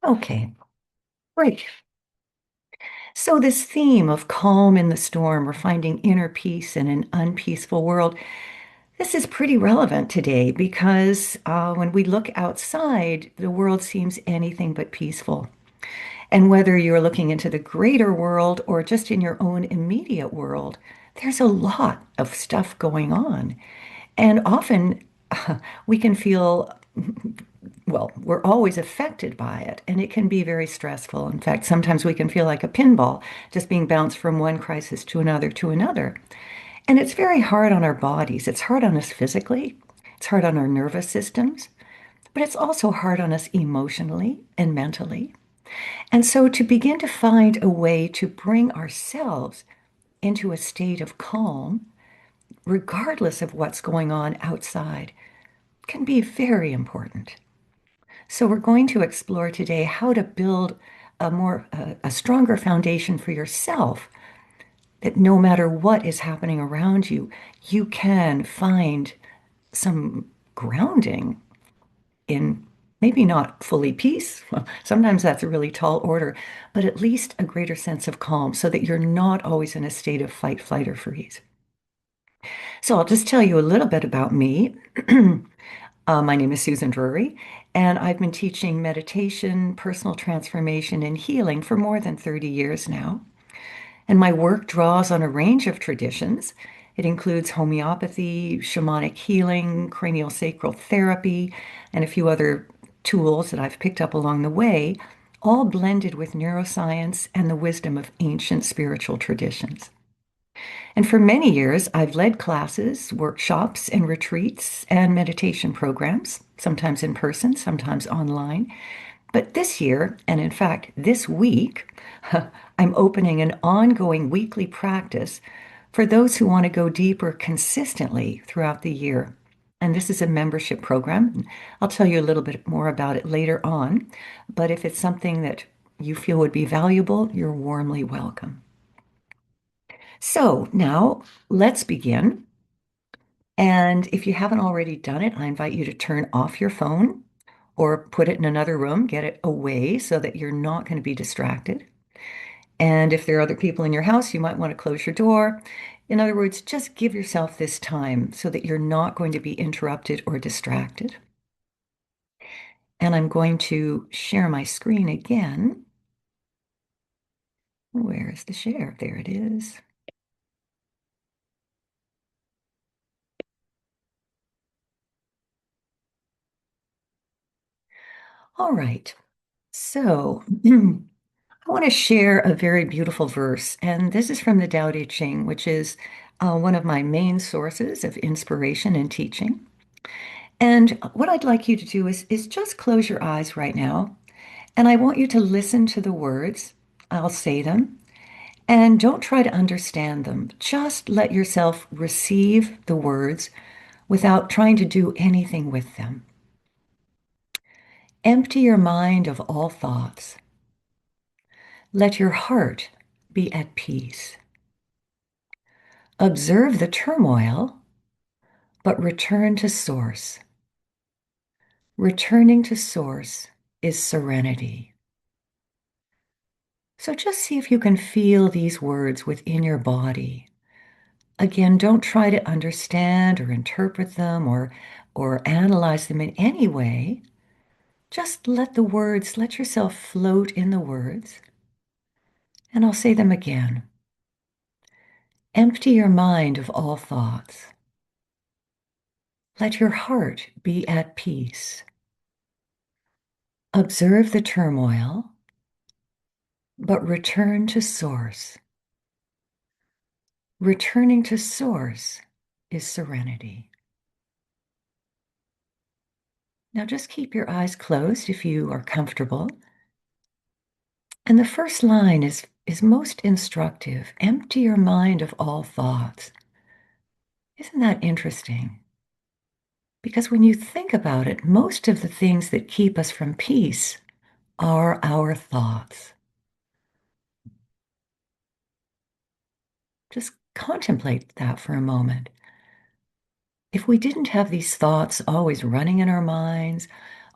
Okay, great. So, this theme of calm in the storm or finding inner peace in an unpeaceful world, this is pretty relevant today because when we look outside, the world seems anything but peaceful. And whether you're looking into the greater world or just in your own immediate world, there's a lot of stuff going on. And often we can feel well, we're always affected by it, and it can be very stressful. In fact, sometimes we can feel like a pinball, just being bounced from one crisis to another to another. And it's very hard on our bodies. It's hard on us physically, it's hard on our nervous systems, but it's also hard on us emotionally and mentally. And so, to begin to find a way to bring ourselves into a state of calm, regardless of what's going on outside, can be very important. So we're going to explore today how to build a stronger foundation for yourself that no matter what is happening around you, you can find some grounding in maybe not fully peace. Well, sometimes that's a really tall order, but at least a greater sense of calm so that you're not always in a state of fight, flight, or freeze. So I'll just tell you a little bit about me. My name is Susan Drury, and I've been teaching meditation, personal transformation, and healing for more than 30 years now. And my work draws on a range of traditions. It includes homeopathy, shamanic healing, cranial sacral therapy, and a few other tools that I've picked up along the way, all blended with neuroscience and the wisdom of ancient spiritual traditions. And for many years, I've led classes, workshops, and retreats and meditation programs, sometimes in person, sometimes online. But this year, and in fact, this week, I'm opening an ongoing weekly practice for those who want to go deeper consistently throughout the year. And this is a membership program. I'll tell you a little bit more about it later on. But if it's something that you feel would be valuable, you're warmly welcome. So now let's begin. And if you haven't already done it, I invite you to turn off your phone or put it in another room, get it away so that you're not going to be distracted. And if there are other people in your house, you might want to close your door. In other words, just give yourself this time so that you're not going to be interrupted or distracted. And I'm going to share my screen again. Where is the share? There it is. All right. So I want to share a very beautiful verse, and this is from the Tao Te Ching, which is one of my main sources of inspiration and teaching. And what I'd like you to do is just close your eyes right now, and I want you to listen to the words. I'll say them, and don't try to understand them. Just let yourself receive the words without trying to do anything with them. Empty your mind of all thoughts. Let your heart be at peace. Observe the turmoil, but return to source. Returning to source is serenity. So just see if you can feel these words within your body. Again, don't try to understand or interpret them or analyze them in any way. Just let yourself float in the words. And I'll say them again. Empty your mind of all thoughts. Let your heart be at peace. Observe the turmoil, but return to source. Returning to source is serenity. Now just keep your eyes closed if you are comfortable. And the first line is most instructive. Empty your mind of all thoughts. Isn't that interesting? Because when you think about it, most of the things that keep us from peace are our thoughts. Just contemplate that for a moment. If we didn't have these thoughts always running in our minds,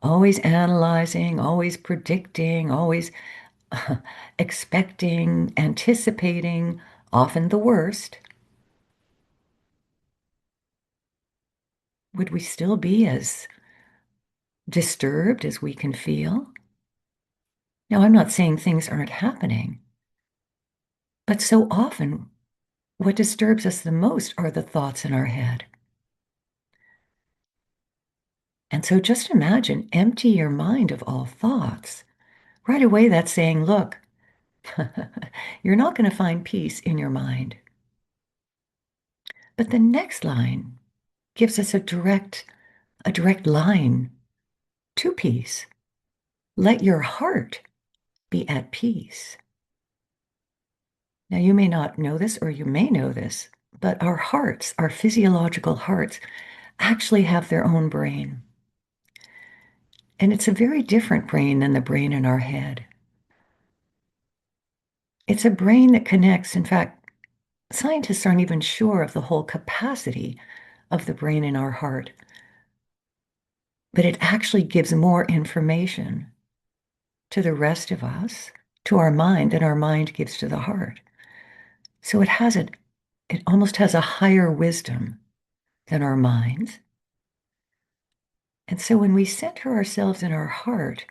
always analyzing, always predicting, always expecting, anticipating, often the worst, would we still be as disturbed as we can feel? Now, I'm not saying things aren't happening, but so often what disturbs us the most are the thoughts in our head. And so just imagine, empty your mind of all thoughts. Right away, that's saying, look, you're not going to find peace in your mind. But the next line gives us a direct line to peace. Let your heart be at peace. Now, you may not know this, or you may know this, but our hearts, our physiological hearts, actually have their own brain. And it's a very different brain than the brain in our head. It's a brain that connects. In fact, scientists aren't even sure of the whole capacity of the brain in our heart, but it actually gives more information to the rest of us, to our mind, than our mind gives to the heart. So it almost has a higher wisdom than our minds. And so when we center ourselves in our heart,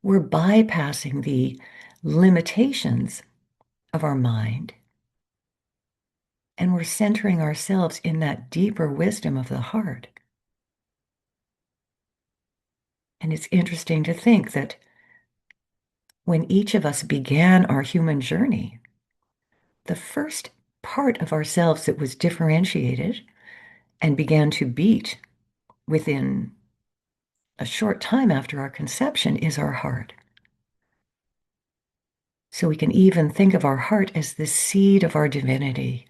we're bypassing the limitations of our mind, and we're centering ourselves in that deeper wisdom of the heart. And it's interesting to think that when each of us began our human journey, the first part of ourselves that was differentiated and began to beat within a short time after our conception is our heart. So we can even think of our heart as the seed of our divinity,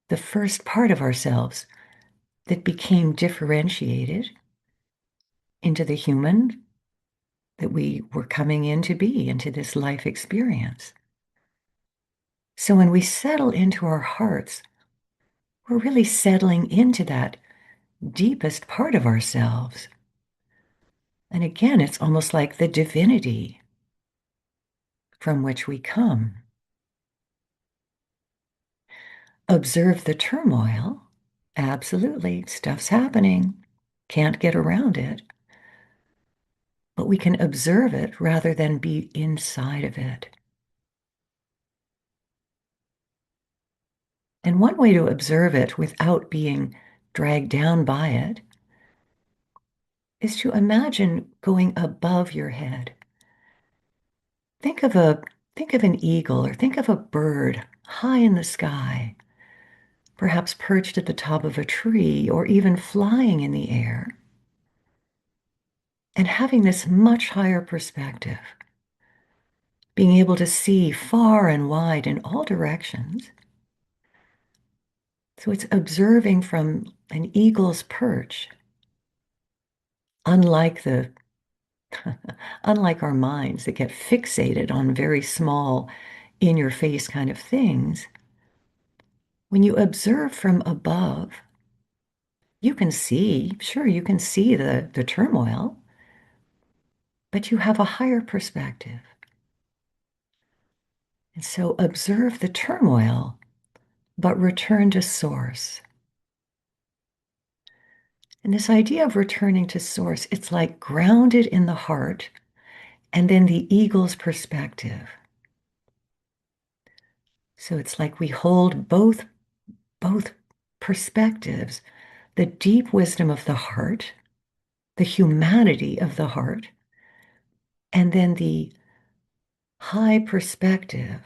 the first part of ourselves that became differentiated into the human that we were coming in to be, into this life experience. So when we settle into our hearts, we're really settling into that deepest part of ourselves. And again, it's almost like the divinity from which we come. Observe the turmoil. Absolutely, stuff's happening. Can't get around it. But we can observe it rather than be inside of it. And one way to observe it without being dragged down by it is to imagine going above your head. Think of a think of an eagle, or think of a bird high in the sky, perhaps perched at the top of a tree or even flying in the air, and having this much higher perspective, being able to see far and wide in all directions. So it's observing from an eagle's perch, unlike the unlike our minds that get fixated on very small, in your face kind of things. When you observe from above, you can see, sure, you can see the turmoil, but you have a higher perspective. And so observe the turmoil, but return to source. And this idea of returning to source, it's like grounded in the heart and then the eagle's perspective. So it's like we hold both perspectives, the deep wisdom of the heart, the humanity of the heart, and then the high perspective,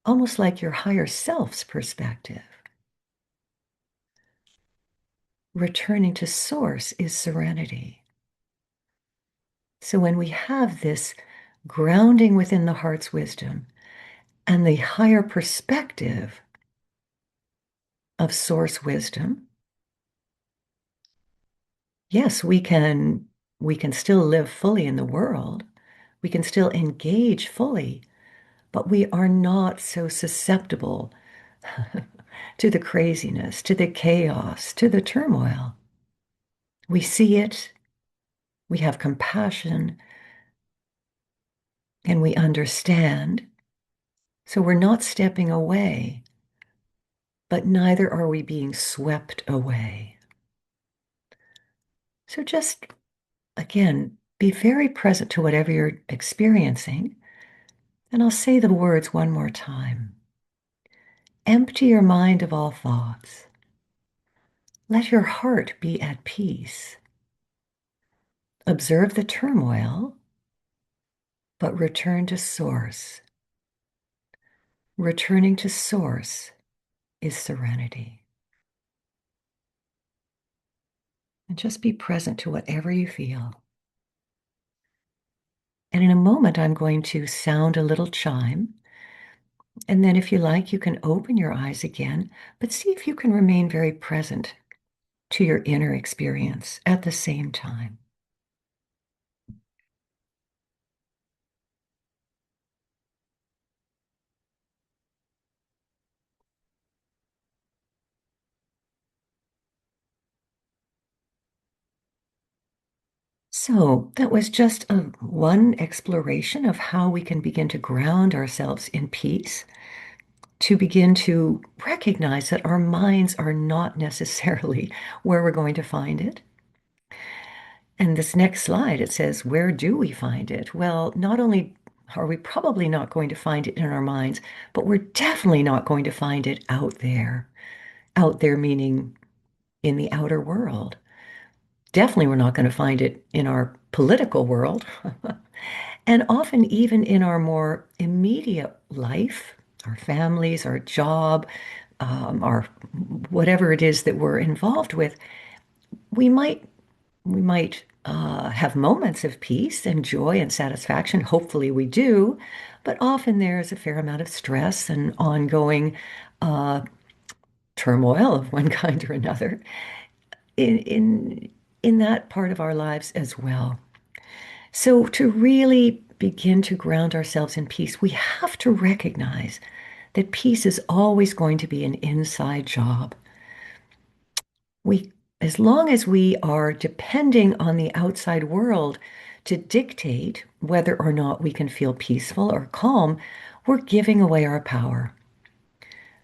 almost like your higher self's perspective. Returning to source is serenity. So when we have this grounding within the heart's wisdom and the higher perspective of source wisdom, yes, we can still live fully in the world. We can still engage fully, but we are not so susceptible to the craziness, to the chaos, to the turmoil. We see it, we have compassion, and we understand. So we're not stepping away, but neither are we being swept away. So just, again, be very present to whatever you're experiencing. And I'll say the words one more time. Empty your mind of all thoughts. Let your heart be at peace. Observe the turmoil, but return to source. Returning to source is serenity. And just be present to whatever you feel. And in a moment, I'm going to sound a little chime. And then, if you like, you can open your eyes again, but see if you can remain very present to your inner experience at the same time. So, that was just one exploration of how we can begin to ground ourselves in peace, to begin to recognize that our minds are not necessarily where we're going to find it. And this next slide, it says, where do we find it? Well, not only are we probably not going to find it in our minds, but we're definitely not going to find it out there. Out there meaning in the outer world. Definitely, we're not going to find it in our political world. And often, even in our more immediate life, our families, our job, our whatever it is that we're involved with, we might have moments of peace and joy and satisfaction. Hopefully, we do, but often there's a fair amount of stress and ongoing uh, turmoil of one kind or another in in in that part of our lives as well. So to really begin to ground ourselves in peace, we have to recognize that peace is always going to be an inside job. We, as long as we are depending on the outside world to dictate whether or not we can feel peaceful or calm, we're giving away our power.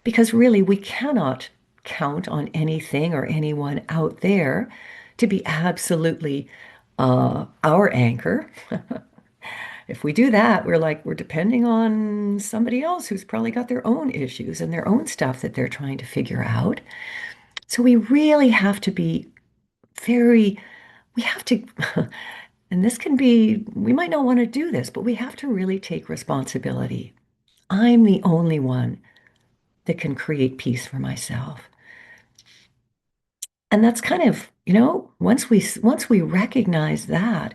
Because really, we cannot count on anything or anyone out there to be absolutely our anchor. If we do that, we're depending on somebody else who's probably got their own issues and their own stuff that they're trying to figure out. So we really have to be very, we have to, and this can be, we might not want to do this, but we have to really take responsibility. I'm the only one that can create peace for myself. And that's kind of, once we recognize that,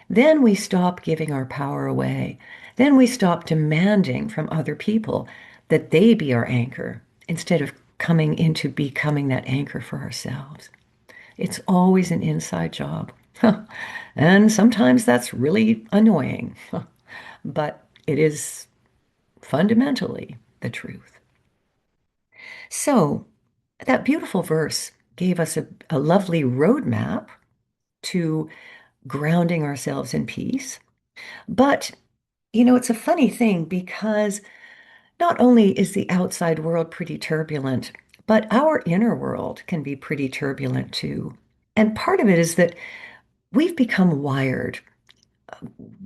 then we stop giving our power away. Then we stop demanding from other people that they be our anchor instead of coming into becoming that anchor for ourselves. It's always an inside job. And sometimes that's really annoying, but it is fundamentally the truth. So, that beautiful verse gave us a lovely roadmap to grounding ourselves in peace. But, it's a funny thing because not only is the outside world pretty turbulent, but our inner world can be pretty turbulent too. And part of it is that we've become wired.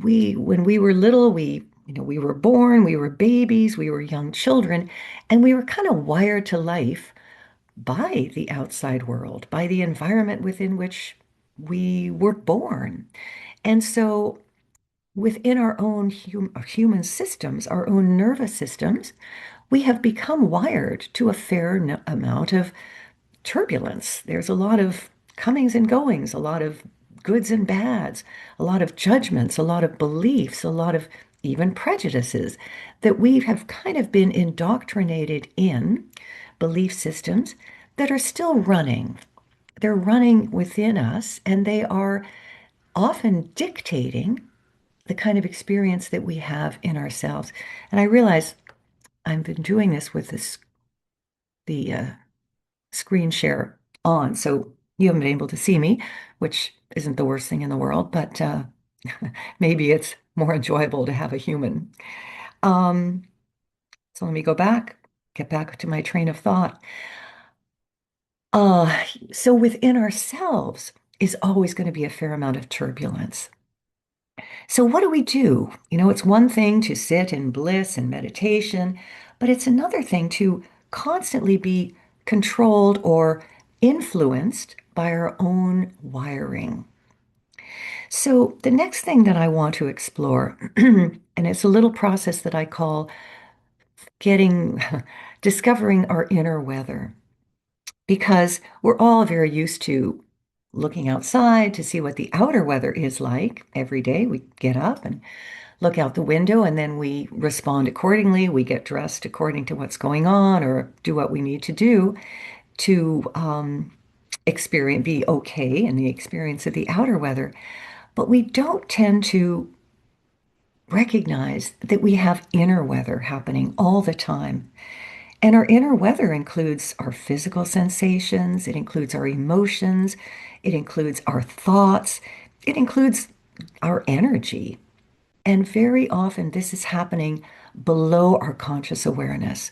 When we were little, we were born, we were babies, we were young children, and we were kind of wired to life by the outside world, by the environment within which we were born. And so within our own human systems, our own nervous systems, we have become wired to a fair amount of turbulence. There's a lot of comings and goings, a lot of goods and bads, a lot of judgments, a lot of beliefs, a lot of even prejudices that we have kind of been indoctrinated in belief systems that are still running. They're running within us and they are often dictating the kind of experience that we have in ourselves. And I realize I've been doing this with the screen share on. So You haven't been able to see me, which isn't the worst thing in the world, but maybe it's more enjoyable to have a human. Um, so let me get back to my train of thought. Uh, so within ourselves is always going to be a fair amount of turbulence. So what do we do? You know, it's one thing to sit in bliss and meditation, but it's another thing to constantly be controlled or influenced by our own wiring. So the next thing that I want to explore, and it's a little process that I call getting, discovering our inner weather, because we're all very used to looking outside to see what the outer weather is like every day. We get up and look out the window and then we respond accordingly. We get dressed according to what's going on or do what we need to do to experience, be okay in the experience of the outer weather. But we don't tend to recognize that we have inner weather happening all the time. And our inner weather includes our physical sensations, it includes our emotions, it includes our thoughts, it includes our energy. And very often, this is happening below our conscious awareness.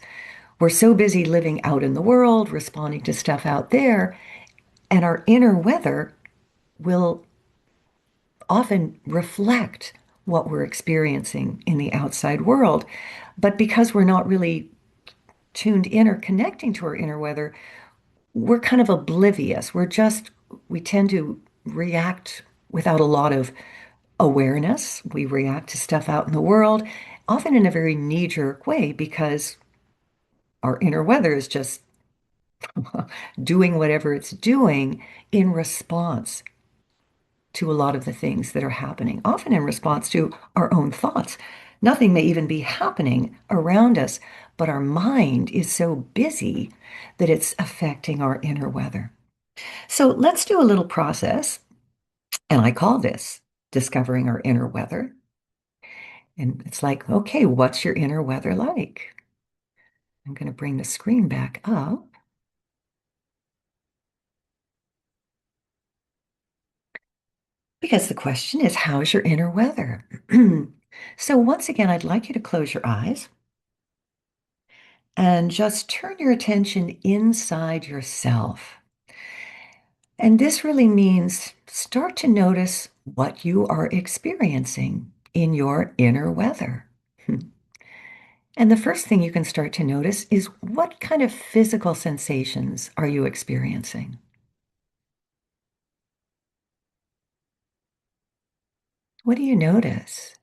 We're so busy living out in the world, responding to stuff out there, and our inner weather will often reflect what we're experiencing in the outside world. But because we're not really tuned in or connecting to our inner weather, we're kind of oblivious. We tend to react without a lot of awareness. We react to stuff out in the world, often in a very knee-jerk way because our inner weather is just doing whatever it's doing in response to a lot of the things that are happening, often in response to our own thoughts. Nothing may even be happening around us, but our mind is so busy that it's affecting our inner weather. So let's do a little process, and I call this discovering our inner weather. And it's like, okay, what's your inner weather like? I'm going to bring the screen back up because the question is, how's your inner weather? So once again, I'd like you to close your eyes and just turn your attention inside yourself. And this really means start to notice what you are experiencing in your inner weather. And the first thing you can start to notice is what kind of physical sensations are you experiencing? What do you notice?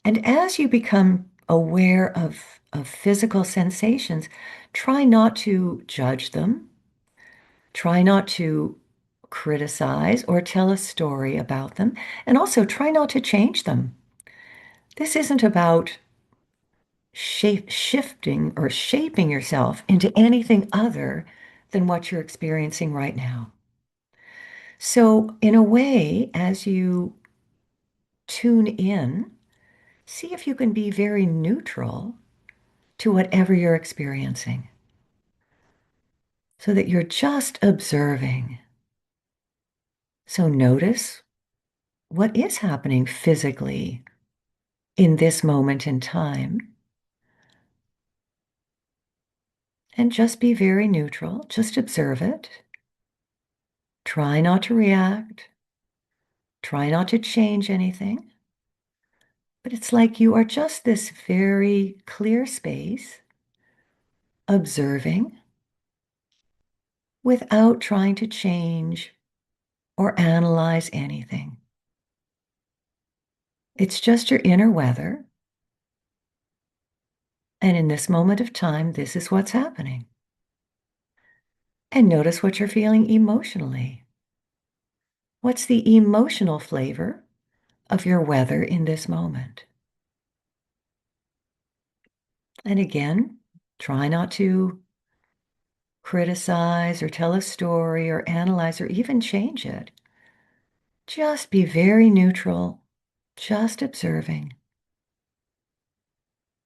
And as you become aware of physical sensations, try not to judge them, try not to criticize or tell a story about them, and also try not to change them. This isn't about shifting or shaping yourself into anything other than what you're experiencing right now. So, in a way, as you tune in, see if you can be very neutral to whatever you're experiencing so that you're just observing. So, notice what is happening physically in this moment in time and just be very neutral. Just observe it. Try not to react. Try not to change anything. But it's like you are just this very clear space observing without trying to change or analyze anything. It's just your inner weather. And in this moment of time, this is what's happening. And notice what you're feeling emotionally. What's the emotional flavor of your weather in this moment? And again, try not to criticize or tell a story or analyze or even change it. Just be very neutral, just observing.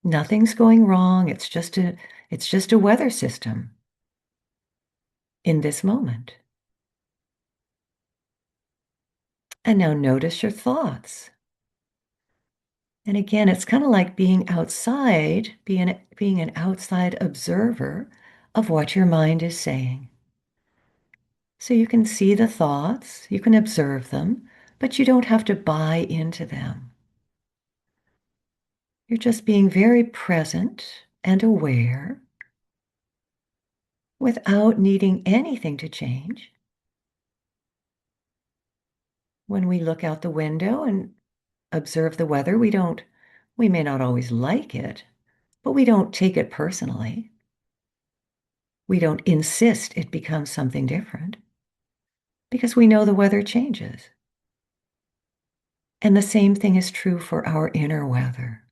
Nothing's going wrong. It's just a weather system in this moment. And now notice your thoughts. And again, it's kind of like being outside, being an outside observer of what your mind is saying. So you can see the thoughts, you can observe them, but you don't have to buy into them. You're just being very present and aware without needing anything to change. When we look out the window and observe the weather, we may not always like it, but we don't take it personally. We don't insist it becomes something different because we know the weather changes. And the same thing is true for our inner weather.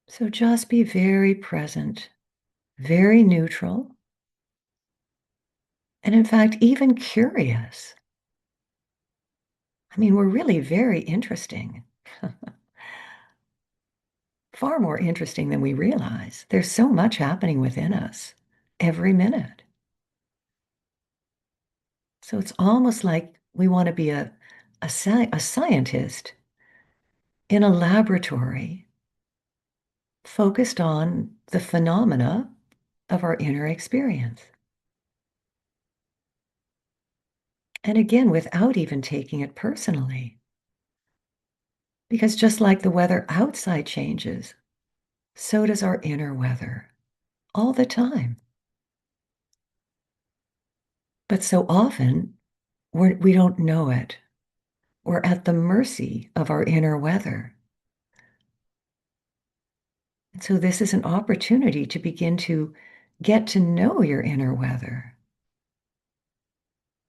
So just be very present, very neutral, and in fact, even curious. I mean, we're really very interesting, far more interesting than we realize. There's so much happening within us every minute. So it's almost like we want to be a scientist in a laboratory focused on the phenomena of our inner experience. And again, without even taking it personally. Because just like the weather outside changes, so does our inner weather all the time. But so often, we don't know it. We're at the mercy of our inner weather. And so this is an opportunity to begin to get to know your inner weather,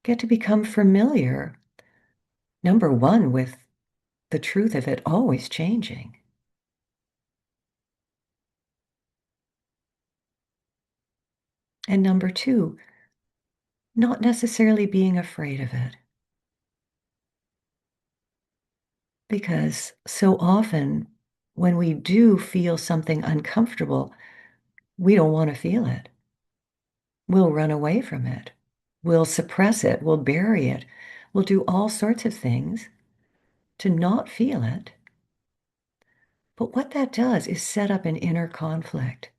get to become familiar, number one, with the truth of it always changing. And number two, not necessarily being afraid of it. Because so often when we do feel something uncomfortable, we don't want to feel it. We'll run away from it. We'll suppress it. We'll bury it. We'll do all sorts of things to not feel it. But what that does is set up an inner conflict.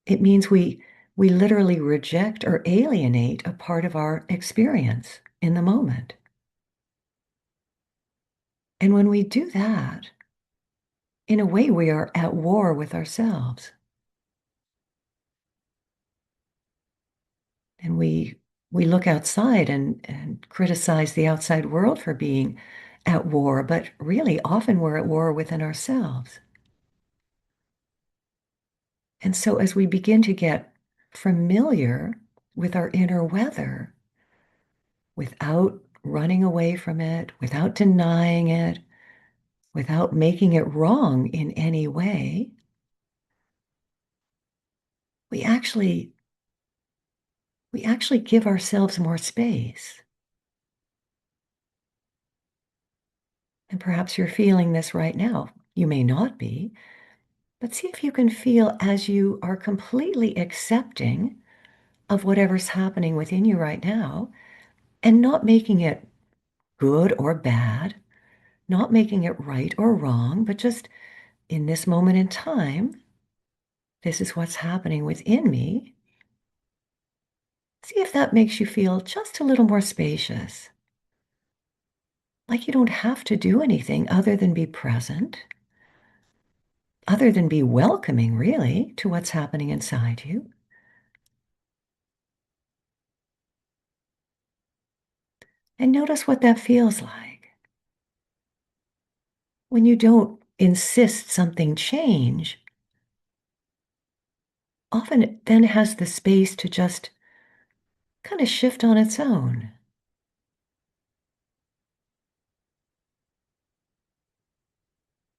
It means we literally reject or alienate a part of our experience in the moment. And when we do that, in a way, we are at war with ourselves. And we look outside and criticize the outside world for being at war, but really often we're at war within ourselves. And so as we begin to get familiar with our inner weather, without running away from it, without denying it, without making it wrong in any way, we actually we actually give ourselves more space. And perhaps you're feeling this right now. You may not be, but see if you can feel as you are completely accepting of whatever's happening within you right now and not making it good or bad, not making it right or wrong, but just in this moment in time, this is what's happening within me. See if that makes you feel just a little more spacious. Like you don't have to do anything other than be present, other than be welcoming, really, to what's happening inside you. And notice what that feels like. When you don't insist something change, often it then has the space to just kind of shift on its own.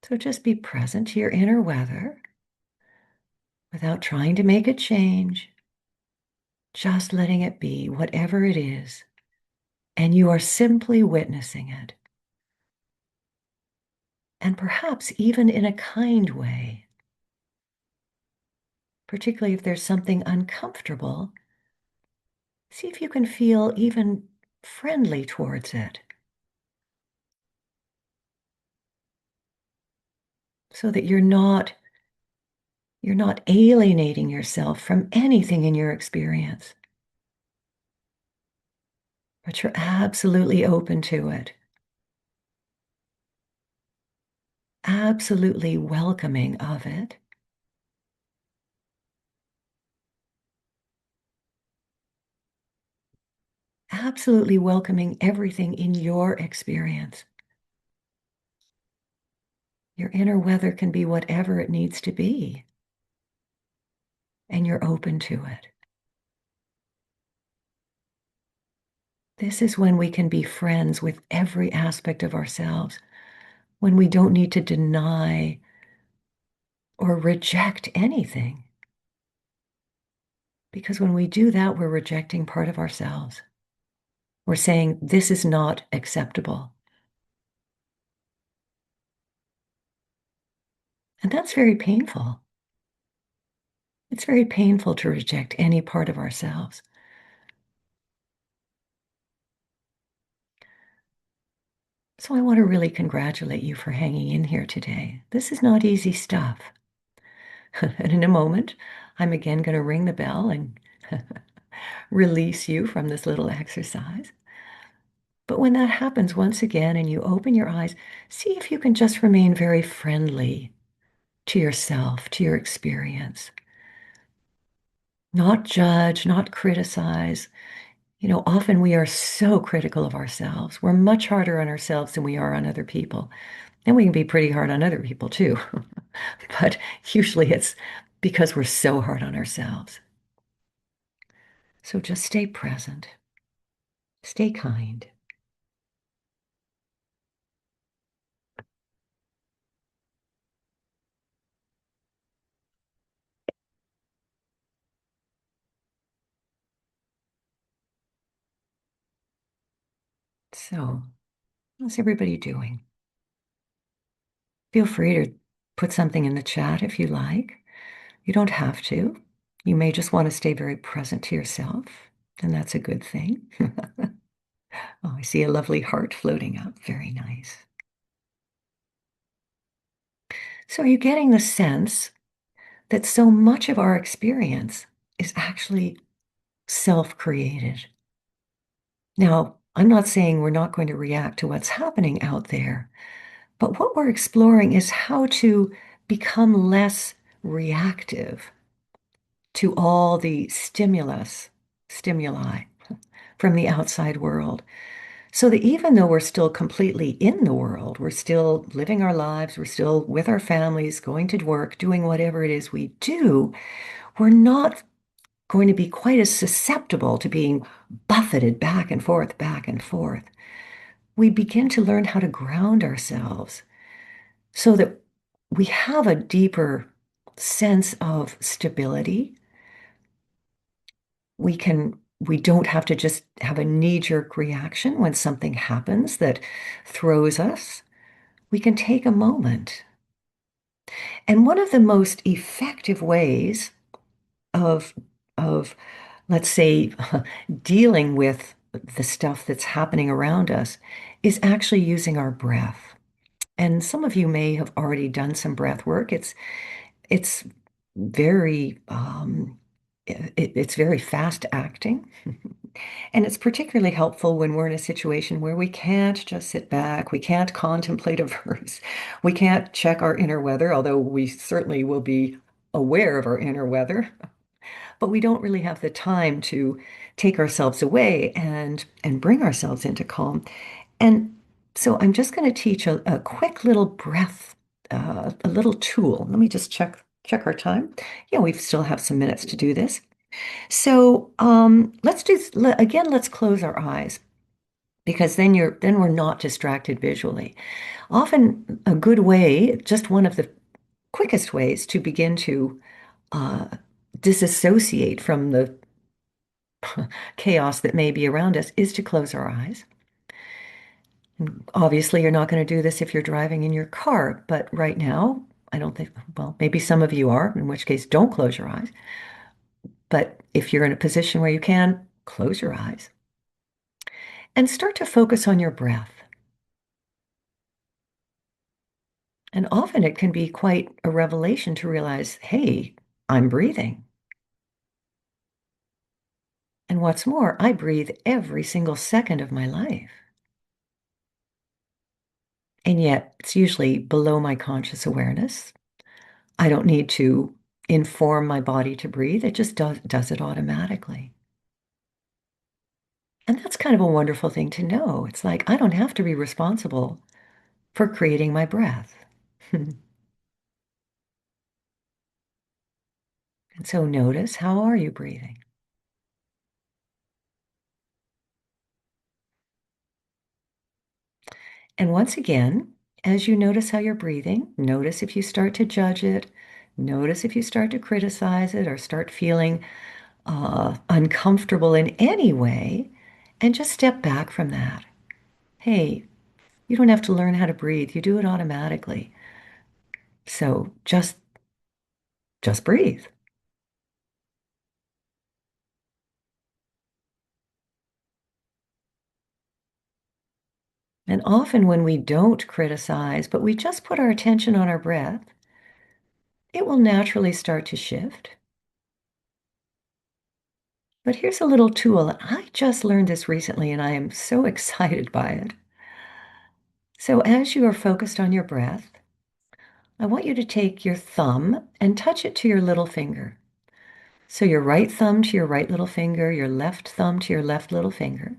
So just be present to your inner weather without trying to make it change, just letting it be, whatever it is. And you are simply witnessing it. And perhaps even in a kind way, particularly if there's something uncomfortable, See if you can feel even friendly towards it so that you're not alienating yourself from anything in your experience, but you're absolutely open to it, absolutely welcoming of it, absolutely welcoming everything in your experience. Your inner weather can be whatever it needs to be, and you're open to it. This is when we can be friends with every aspect of ourselves, when we don't need to deny or reject anything. Because when we do that, we're rejecting part of ourselves. We're saying, this is not acceptable. And that's very painful. It's very painful to reject any part of ourselves. So I want to really congratulate you for hanging in here today. This is not easy stuff. And in a moment, I'm again going to ring the bell and release you from this little exercise. But when that happens once again and you open your eyes, see if you can just remain very friendly to yourself, to your experience. Not judge, not criticize. Often we are so critical of ourselves. We're much harder on ourselves than we are on other people. And we can be pretty hard on other people too. But usually it's because we're so hard on ourselves. So just stay present, stay kind. So, how's everybody doing? Feel free to put something in the chat if you like. You don't have to. You may just want to stay very present to yourself, and that's a good thing. Oh, I see a lovely heart floating up. Very nice. So, are you getting the sense that so much of our experience is actually self-created? Now, I'm not saying we're not going to react to what's happening out there, but what we're exploring is how to become less reactive to all the stimuli from the outside world. So that even though we're still completely in the world, we're still living our lives, we're still with our families, going to work, doing whatever it is we do, we're not going to be quite as susceptible to being buffeted back and forth, back and forth. We begin to learn how to ground ourselves so that we have a deeper sense of stability. We don't have to just have a knee-jerk reaction when something happens that throws us. We can take a moment. And one of the most effective ways of of let's say dealing with the stuff that's happening around us is actually using our breath. And some of you may have already done some breath work. It's very it's very fast acting. And it's particularly helpful when we're in a situation where we can't just sit back, we can't contemplate a verse, we can't check our inner weather, although we certainly will be aware of our inner weather, but we don't really have the time to take ourselves away and bring ourselves into calm. And so I'm just going to teach a quick little breath, a little tool. Let me just check our time. Yeah, we still have some minutes to do this. So again, let's close our eyes because then we're not distracted visually. Often a good way, just one of the quickest ways to begin to uh, disassociate from the chaos that may be around us is to close our eyes. And obviously, you're not going to do this if you're driving in your car, but right now, I don't think, well, maybe some of you are, in which case, don't close your eyes. But if you're in a position where you can, close your eyes and start to focus on your breath. And often it can be quite a revelation to realize, hey, I'm breathing. And what's more, I breathe every single second of my life. And yet it's usually below my conscious awareness. I don't need to inform my body to breathe. It just does it automatically. And that's kind of a wonderful thing to know. It's like I don't have to be responsible for creating my breath. And so notice, how are you breathing? And once again, as you notice how you're breathing, notice if you start to judge it, notice if you start to criticize it or start feeling uncomfortable in any way, and just step back from that. Hey, you don't have to learn how to breathe. You do it automatically. So just breathe. And often when we don't criticize, but we just put our attention on our breath, it will naturally start to shift. But here's a little tool. I just learned this recently and I am so excited by it. So as you are focused on your breath, I want you to take your thumb and touch it to your little finger. So your right thumb to your right little finger, your left thumb to your left little finger.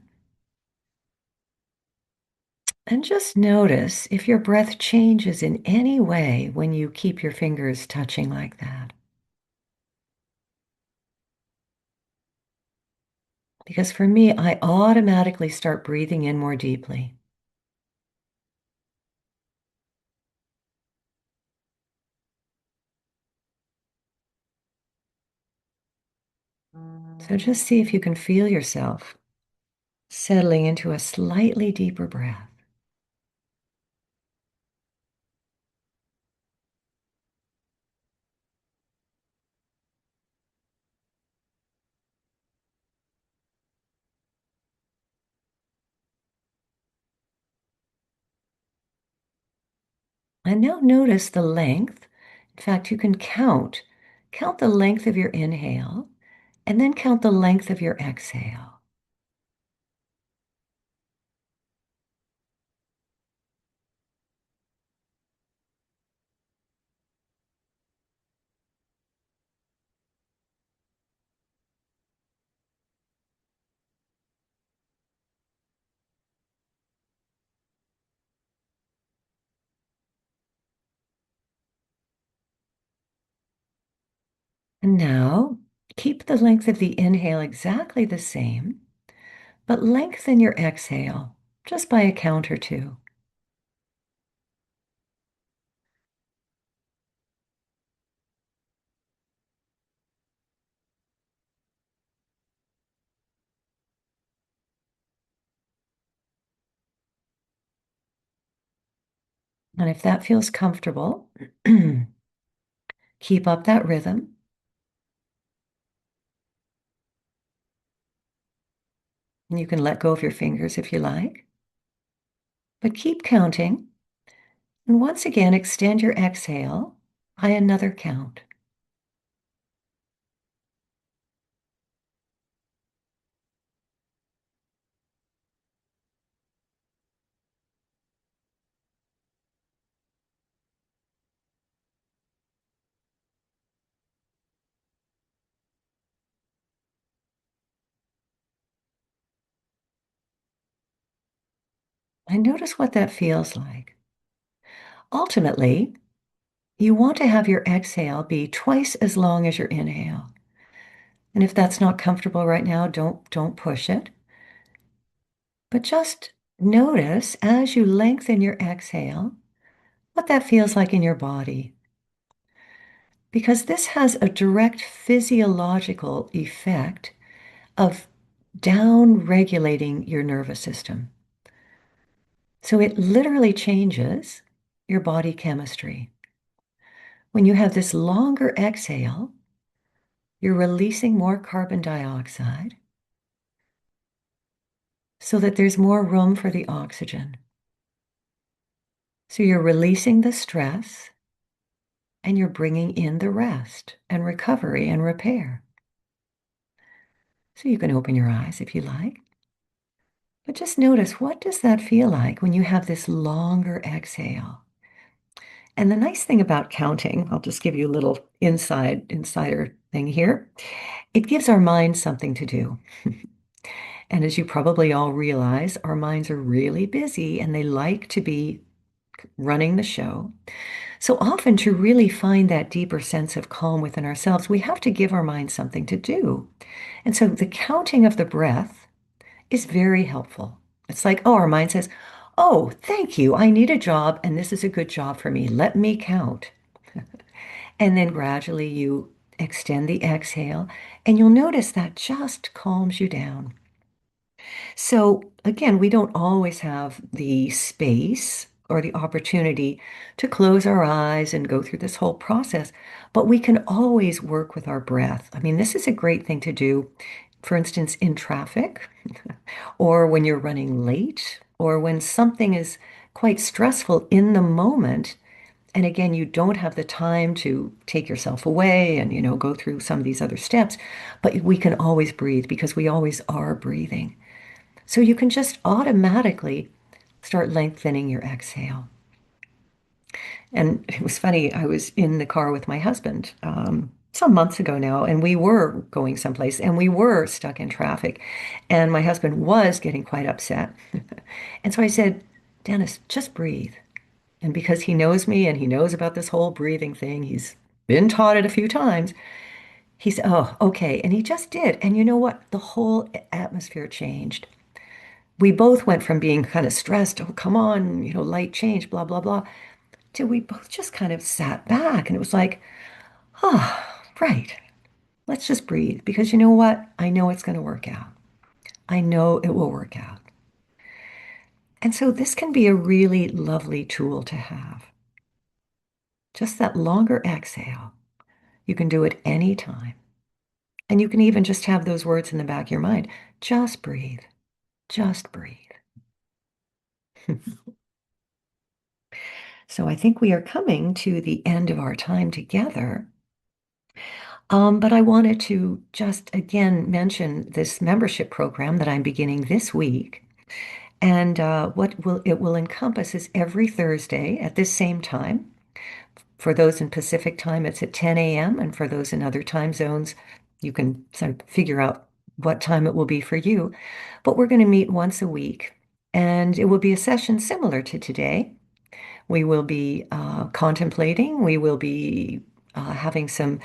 And just notice if your breath changes in any way when you keep your fingers touching like that. Because for me, I automatically start breathing in more deeply. So just see if you can feel yourself settling into a slightly deeper breath. And now notice the length. In fact, you can count the length of your inhale, and then count the length of your exhale. And now keep the length of the inhale exactly the same, but lengthen your exhale just by a count or two. And if that feels comfortable, keep up that rhythm. And you can let go of your fingers if you like, but keep counting. And once again, extend your exhale by another count. And notice what that feels like. Ultimately, you want to have your exhale be twice as long as your inhale. And if that's not comfortable right now, don't push it. But just notice as you lengthen your exhale, what that feels like in your body. Because this has a direct physiological effect of down regulating your nervous system. So it literally changes your body chemistry. When you have this longer exhale, you're releasing more carbon dioxide. so that there's more room for the oxygen. So you're releasing the stress and you're bringing in the rest and recovery and repair. So you can open your eyes if you like, but just notice, what does that feel like when you have this longer exhale? And the nice thing about counting, I'll just give you a little insider thing here. It gives our minds something to do. And as you probably all realize, our minds are really busy and they like to be running the show. So often, to really find that deeper sense of calm within ourselves, we have to give our minds something to do. And so the counting of the breath is very helpful. It's like, oh, our mind says, oh, thank you. I need a job and this is a good job for me. Let me count. And then gradually you extend the exhale, and you'll notice that just calms you down. So again, we don't always have the space or the opportunity to close our eyes and go through this whole process, but we can always work with our breath. I mean, this is a great thing to do, for instance, in traffic, or when you're running late, or when something is quite stressful in the moment. And again, you don't have the time to take yourself away and, go through some of these other steps, but we can always breathe because we always are breathing. So you can just automatically start lengthening your exhale. And it was funny, I was in the car with my husband some months ago now, and we were going someplace and we were stuck in traffic. And my husband was getting quite upset. And so I said, Dennis, just breathe. And because he knows me and he knows about this whole breathing thing, he's been taught it a few times. He said, oh, okay. And he just did. And you know what? The whole atmosphere changed. We both went from being kind of stressed, oh, come on, light change, blah, blah, blah, to we both just kind of sat back and it was like, oh, right, let's just breathe because you know what? I know it's going to work out. I know it will work out. And so this can be a really lovely tool to have. Just that longer exhale. You can do it anytime. And you can even just have those words in the back of your mind. Just breathe. Just breathe. So I think we are coming to the end of our time together. But I wanted to just again mention this membership program that I'm beginning this week. And what will it will encompass is every Thursday at this same time. For those in Pacific time, it's at 10 a.m. And for those in other time zones, you can sort of figure out what time it will be for you. But we're going to meet once a week, and it will be a session similar to today. We will be contemplating, we will be having some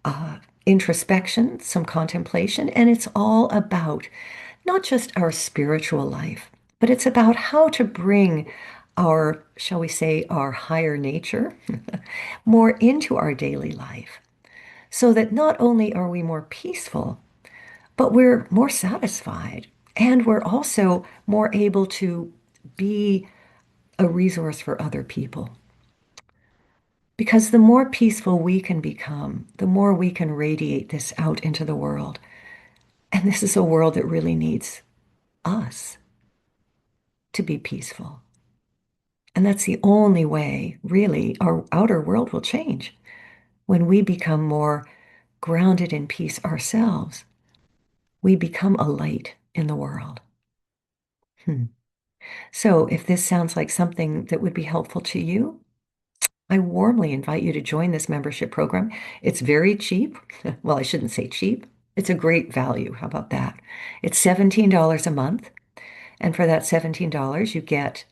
uh, introspection, some contemplation, and it's all about not just our spiritual life, but it's about how to bring our, shall we say, our higher nature more into our daily life so that not only are we more peaceful, but we're more satisfied and we're also more able to be a resource for other people. Because the more peaceful we can become, the more we can radiate this out into the world. And this is a world that really needs us to be peaceful. And that's the only way, really, our outer world will change when we become more grounded in peace ourselves. We become a light in the world. Hmm. So, if this sounds like something that would be helpful to you, I warmly invite you to join this membership program. It's very cheap. Well, I shouldn't say cheap. It's a great value. How about that? It's $17 a month. And for that $17, you get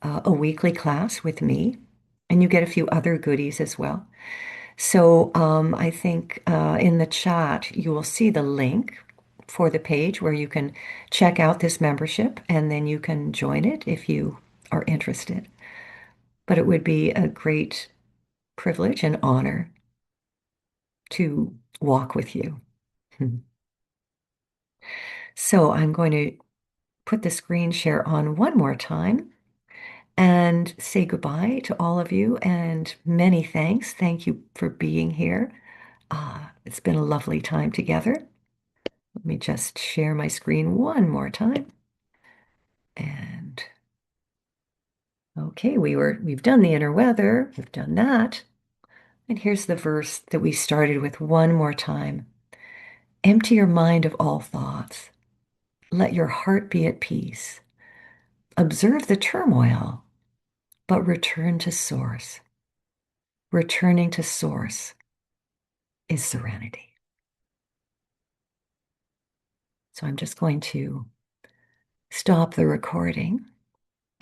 a weekly class with me, and you get a few other goodies as well. So I think in the chat, you will see the link for the page where you can check out this membership, and then you can join it if you are interested. But it would be a great privilege and honor to walk with you. So I'm going to put the screen share on one more time and say goodbye to all of you and many thanks. Thank you for being here. It's been a lovely time together. Let me just share my screen one more time. And okay, we've done the inner weather, we've done that. And here's the verse that we started with one more time. Empty your mind of all thoughts. Let your heart be at peace. Observe the turmoil, but return to source. Returning to source is serenity. So I'm just going to stop the recording